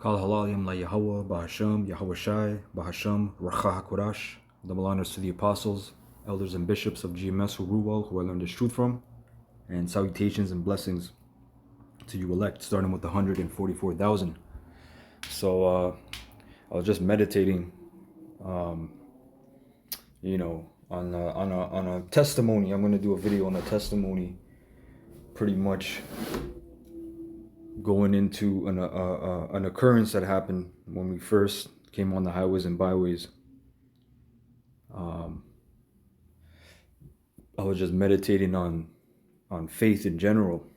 Kal halalim la Yahweh, Bahasham, Yahweh Shai, Bahasham, Racha HaKodash. Double honors to the apostles, elders, and bishops of GMS Ruwal, who I learned this truth from, and salutations and blessings to you elect, starting with the 144,000. So I was just meditating, on a testimony. I'm gonna do a video on a testimony, pretty much going into an occurrence that happened when we first came on the highways and byways. I was just meditating on faith in general.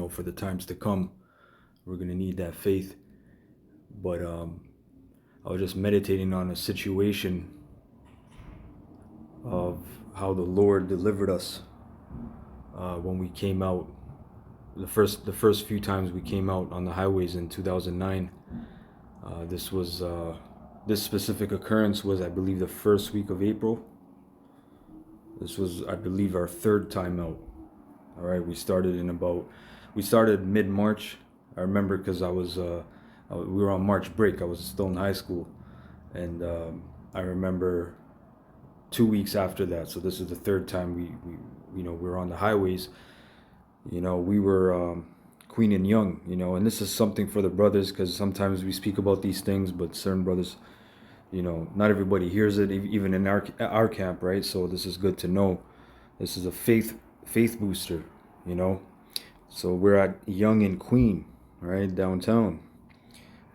For the times to come, we're gonna need that faith. But I was just meditating on a situation of how the Lord delivered us when we came out. The first few times we came out on the highways in 2009. This specific occurrence was, I believe, the first week of April. This was, I believe, our third time out. All right, we started mid-March. I remember because we were on March break. I was still in high school, and I remember 2 weeks after that. So this is the third time we were on the highways. We were Queen and Young. And this is something for the brothers, because sometimes we speak about these things, but certain brothers, not everybody hears it, even in our camp, right? So this is good to know. This is a faith booster, So we're at Young and Queen, right, downtown.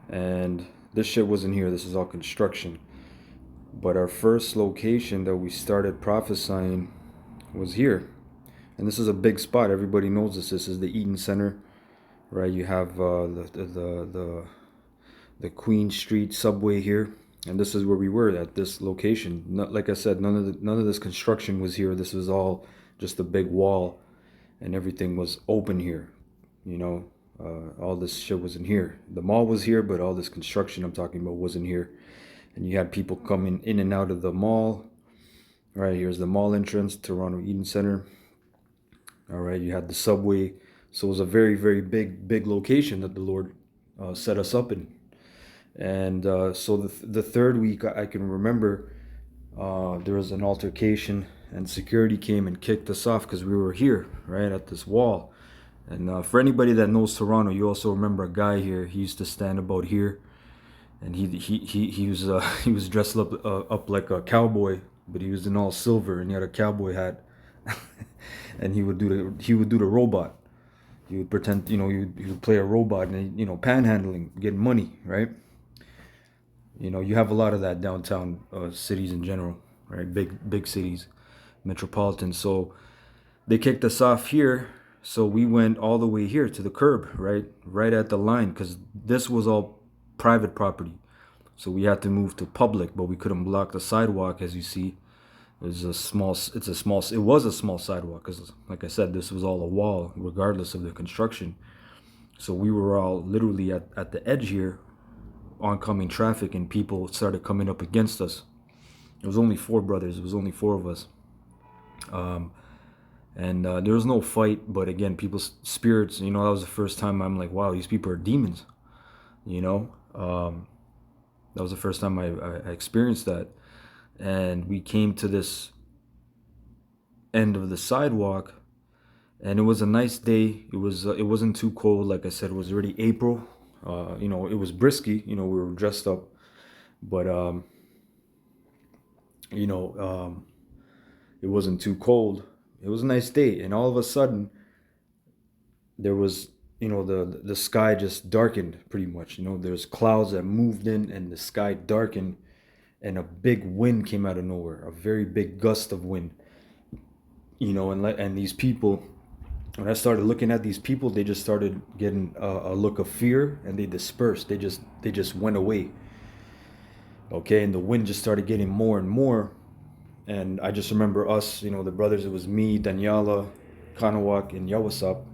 And this shit wasn't here. This is all construction. But our first location that we started prophesying was here. And this is a big spot. Everybody knows this. This is the Eaton Center, right? You have the Queen Street subway here. And this is where we were at this location. Like I said, none of this construction was here. This was all just a big wall, and everything was open here. All this shit wasn't here. The mall was here, but all this construction I'm talking about wasn't here. And you had people coming in and out of the mall. Right, here's the mall entrance, Toronto Eaton Center. All right, you had the subway. So it was a very, very big location that the Lord set us up in. And so the third week, I can remember there was an altercation, and security came and kicked us off because we were here, right, at this wall. And for anybody that knows Toronto, you also remember a guy here. He used to stand about here, and he was dressed up like a cowboy, but he was in all silver, and he had a cowboy hat, and he would do the robot. He would pretend, he would play a robot, and panhandling, getting money, right? You have a lot of that downtown cities in general, right? Big cities, metropolitan. So they kicked us off here. So we went all the way here to the curb, right at the line, because this was all private property. So we had to move to public, but we couldn't block the sidewalk. As you see, it was a small sidewalk, because like I said, this was all a wall, regardless of the construction. So we were all literally at the edge here, oncoming traffic, and people started coming up against us. It was only four brothers. It was only four of us. And there was no fight, but again, people's spirits, that was the first time I'm like, wow, these people are demons, that was the first time I experienced that. And we came to this end of the sidewalk, and it was a nice day. It wasn't too cold. Like I said, it was already April. It was brisky. We were dressed up, but it wasn't too cold. It was a nice day, and all of a sudden, there was, the sky just darkened pretty much. There's clouds that moved in, and the sky darkened, and a big wind came out of nowhere, a very big gust of wind. And these people, when I started looking at these people, they just started getting a look of fear, and they dispersed. They just went away. Okay, and the wind just started getting more and more. And I just remember us, the brothers. It was me, Daniela, Kanawak, and Yawasap.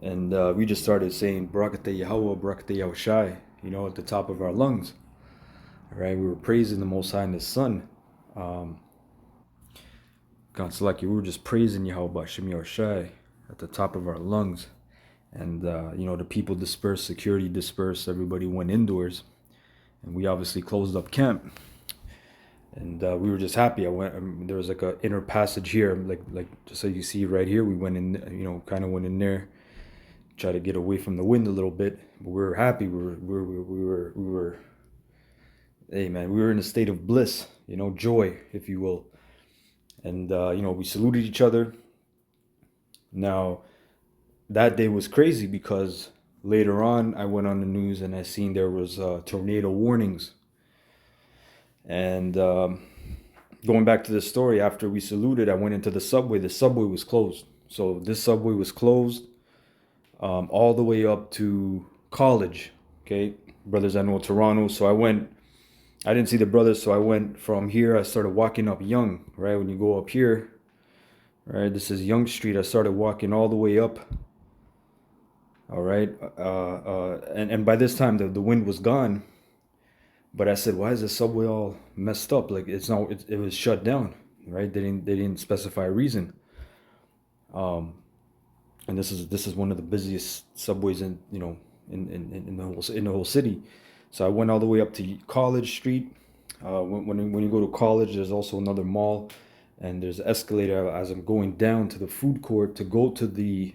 And we just started saying Barakate Yahweh, Barakate Yahushai, at the top of our lungs. All right, we were praising the Most High and His Son. We were just praising Yahweh Bashim Yahushai at the top of our lungs. And the people dispersed, security dispersed, everybody went indoors, and we obviously closed up camp. And we were just happy. I went. There was like a inner passage here, like just so you see right here. We went in, kind of went in there, try to get away from the wind a little bit. But we were happy. We were. Hey man, we were in a state of bliss, joy, if you will. And we saluted each other. Now, that day was crazy because later on I went on the news and I seen there was tornado warnings. And going back to the story, after we saluted, I went into the subway. The subway was closed. So this subway was closed all the way up to College. Okay, brothers, I know Toronto. So I didn't see the brothers, so I went from here. I started walking up Yonge, right? When you go up here, right? This is Yonge Street. I started walking all the way up. All right, and by this time the wind was gone. But I said, why is the subway all messed up? Like it was shut down, right? They didn't specify a reason. And this is one of the busiest subways in the whole city. So I went all the way up to College Street. When you go to College, there's also another mall, and there's an escalator as I'm going down to the food court to go to the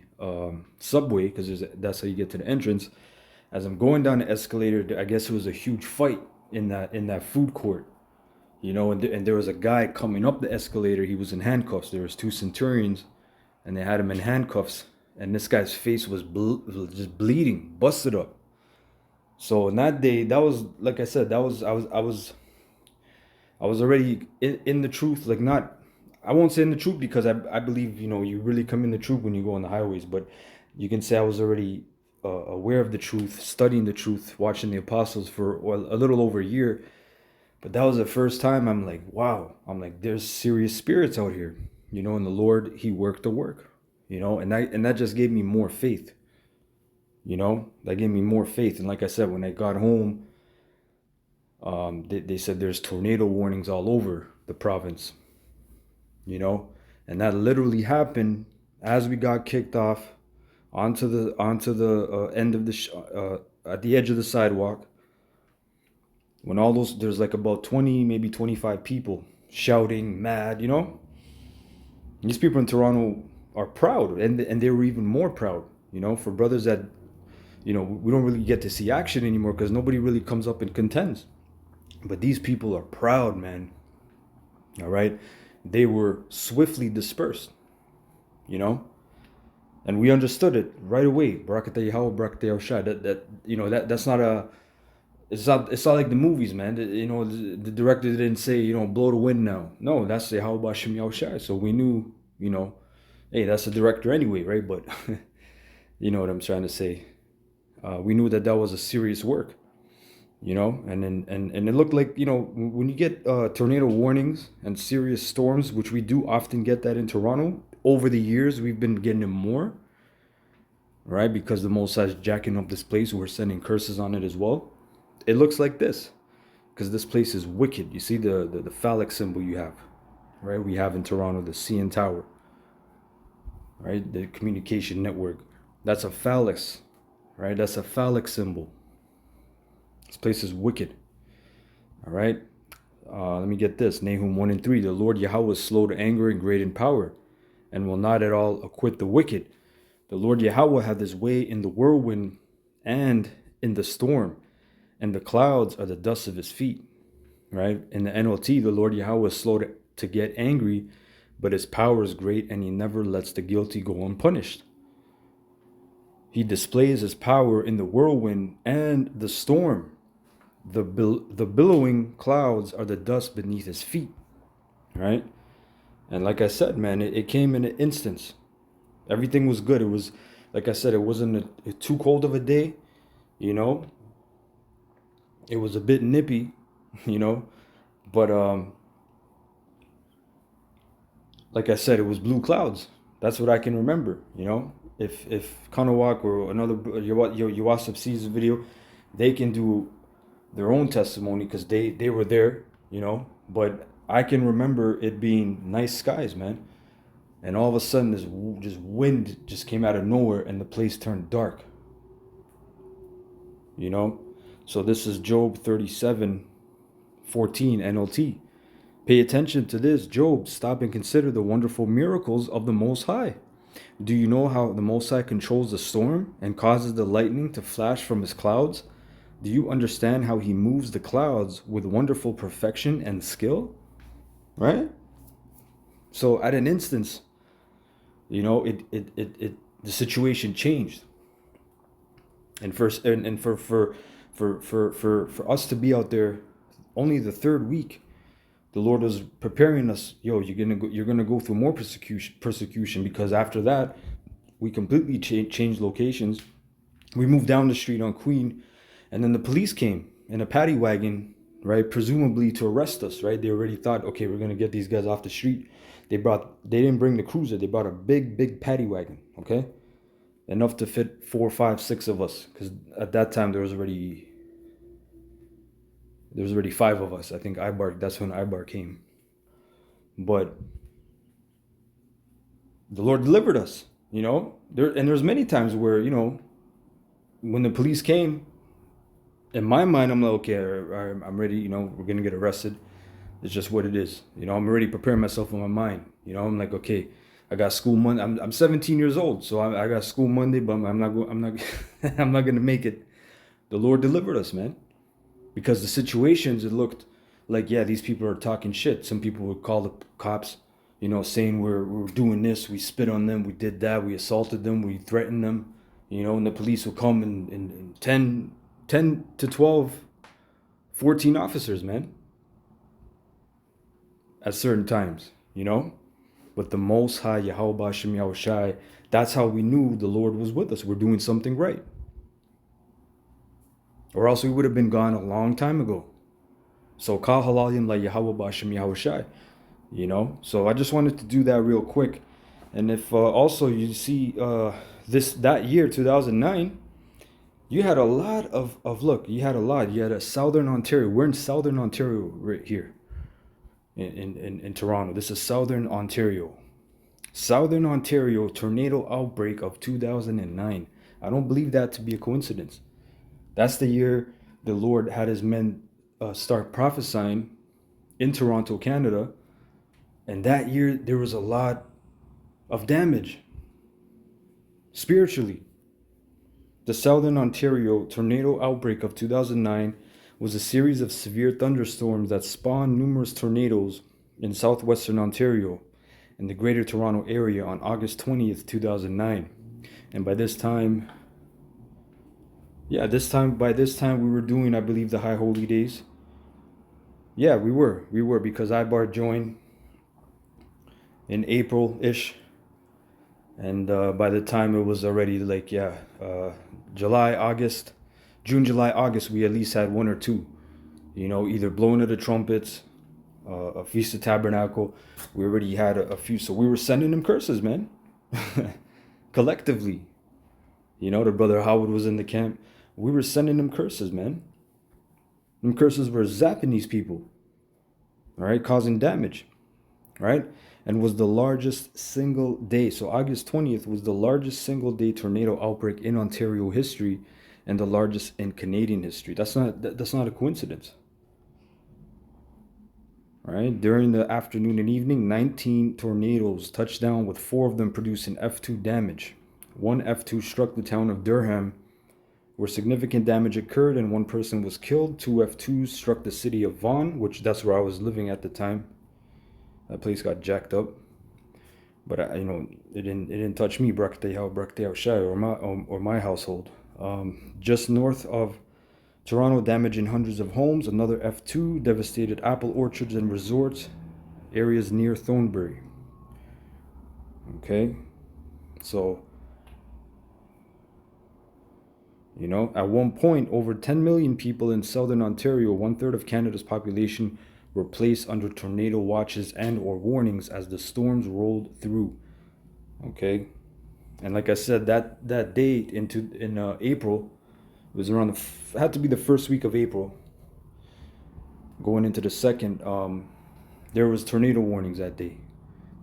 subway, because that's how you get to the entrance. As I'm going down the escalator, I guess it was a huge fight in that food court, and there was a guy coming up the escalator. He was in handcuffs. There was two centurions, and they had him in handcuffs, and this guy's face was just bleeding, busted up. So in that day, that was, like I said, I was already in the truth. Like, not, I won't say in the truth, because I believe you really come in the truth when you go on the highways. But you can say I was already aware of the truth, studying the truth, watching the apostles for a little over a year. But that was the first time I'm like, wow. I'm like, there's serious spirits out here, and the Lord, He worked the work, and that just gave me more faith. That gave me more faith. And like I said, when I got home, they said there's tornado warnings all over the province, and that literally happened as we got kicked off onto the end of at the edge of the sidewalk. When there's like about 20, maybe 25 people shouting, mad, These people in Toronto are proud, and they were even more proud, for brothers that, we don't really get to see action anymore because nobody really comes up and contends. But these people are proud, man. All right? They were swiftly dispersed, and we understood it right away. Barakatah Yahweh, Barakatah Yahushua. That's not a. It's not like the movies, man. The director didn't say, blow the wind now. No, that's Yahweh Bashem Yahushua. So we knew, hey, that's the director anyway, right? But you know what I'm trying to say. We knew that was a serious work, and it looked like, when you get tornado warnings and serious storms, which we do often get that in Toronto. Over the years, we've been getting them more, right? Because the Most High is jacking up this place. We're sending curses on it as well. It looks like this, because this place is wicked. You see the phallic symbol you have, right? We have in Toronto the CN Tower, right? The communication network. That's a phallus, right? That's a phallic symbol. This place is wicked. All right. Let me get this. Nahum 1:3. The Lord Yahweh is slow to anger and great in power, and will not at all acquit the wicked. The Lord Yahweh hath His way in the whirlwind and in the storm, and the clouds are the dust of His feet. Right? In the NLT, the Lord Yahweh is slow to get angry, but His power is great, and He never lets the guilty go unpunished. He displays His power in the whirlwind and the storm. The billowing clouds are the dust beneath His feet. Right? And like I said, man, it came in an instance. Everything was good. It was, like I said, it wasn't too cold of a day, It was a bit nippy, but like I said, it was blue clouds. That's what I can remember, If Kanawak or another Yawasab sees the video, they can do their own testimony because they were there, But I can remember it being nice skies, man. And all of a sudden, this just wind just came out of nowhere, and the place turned dark. You know, so this is Job 37:14 NLT. Pay attention to this, Job. Stop and consider the wonderful miracles of the Most High. Do you know how the Most High controls the storm and causes the lightning to flash from his clouds? Do you understand how he moves the clouds with wonderful perfection and skill? Right? So at an instance, you know, the situation changed. And for us to be out there only the third week, the Lord was preparing us. You're gonna go through more persecution, because after that, we completely changed locations. We moved down the street on Queen, and then the police came in a paddy wagon, right? Presumably to arrest us, right? They already thought, okay, we're gonna get these guys off the street. They didn't bring the cruiser. They brought a big paddy wagon, okay, enough to fit 4, 5, 6 of us, because at that time there was already 5 of us. I think Ibar. That's when Ibar came. But the Lord delivered us, you know. There's many times where, you know, when the police came, in my mind, I'm like, okay, I'm ready. You know, we're gonna get arrested. It's just what it is. You know, I'm already preparing myself in my mind. You know, I'm like, okay, I got school Monday. I'm 17 years old, so I got school Monday, but I'm not I'm not gonna make it. The Lord delivered us, man, because the situations, it looked like, yeah, these people are talking shit. Some people would call the cops, you know, saying we're doing this, we spit on them, we did that, we assaulted them, we threatened them, you know, and the police will come in 10 to 12, 14 officers, man, at certain times, you know. But the Most High, Yahweh Bashem Yahushai, that's how we knew the Lord was with us. We're doing something right. Or else we would have been gone a long time ago. So Kal Halalim La Yahweh Bashem Yahushai. You know? So I just wanted to do that real quick. And if also you see that year, 2009, you had a lot of look, you had a Southern Ontario. We're in Southern Ontario right here. In Toronto. This is Southern Ontario. Southern Ontario tornado outbreak of 2009. I don't believe that to be a coincidence. That's the year the Lord had his men start prophesying in Toronto, Canada. And that year there was a lot of damage spiritually. The Southern Ontario tornado outbreak of 2009 was a series of severe thunderstorms that spawned numerous tornadoes in southwestern Ontario and the Greater Toronto Area on August 20th, 2009. And by this time we were doing, I believe, the High Holy Days. Yeah, we were because Ibar joined in April-ish. And by the time it was already like, June, July, August, we at least had 1 or 2, you know, either blowing of the trumpets, a Feast of Tabernacle. We already had a few. So we were sending them curses, man, collectively. You know, the brother Howard was in the camp. We were sending them curses, man. Them curses were zapping these people, all right, causing damage, right? And was the largest single day. So August 20th was the largest single day tornado outbreak in Ontario history and the largest in Canadian history. That's not a coincidence. All right? During the afternoon and evening, 19 tornadoes touched down, with 4 of them producing F2 damage. One F2 struck the town of Durham, where significant damage occurred and 1 person was killed. 2 F2s struck the city of Vaughan, which that's where I was living at the time. That place got jacked up, but it didn't touch me, or my household. Just north of Toronto, damaging hundreds of homes. Another F2 devastated apple orchards and resort areas near Thornbury. Okay, so you know, at one point, over 10 million people in Southern Ontario, 1/3 of Canada's population, were placed under tornado watches and or warnings as the storms rolled through. Okay, and like I said, that day in April, it was around had to be the first week of April, going into the second. There was tornado warnings that day.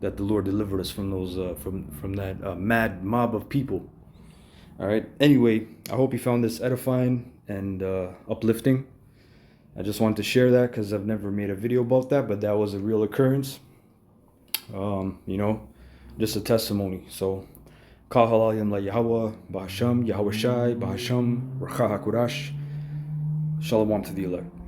that the Lord delivered us from those from that mad mob of people. All right. Anyway, I hope you found this edifying and uplifting. I just wanted to share that because I've never made a video about that, but that was a real occurrence. You know, just a testimony. So, Kahalayam la Yahweh, Bahasham, Yahweh Shai, Bahasham, Racha HaKodash. Shalom to the elect.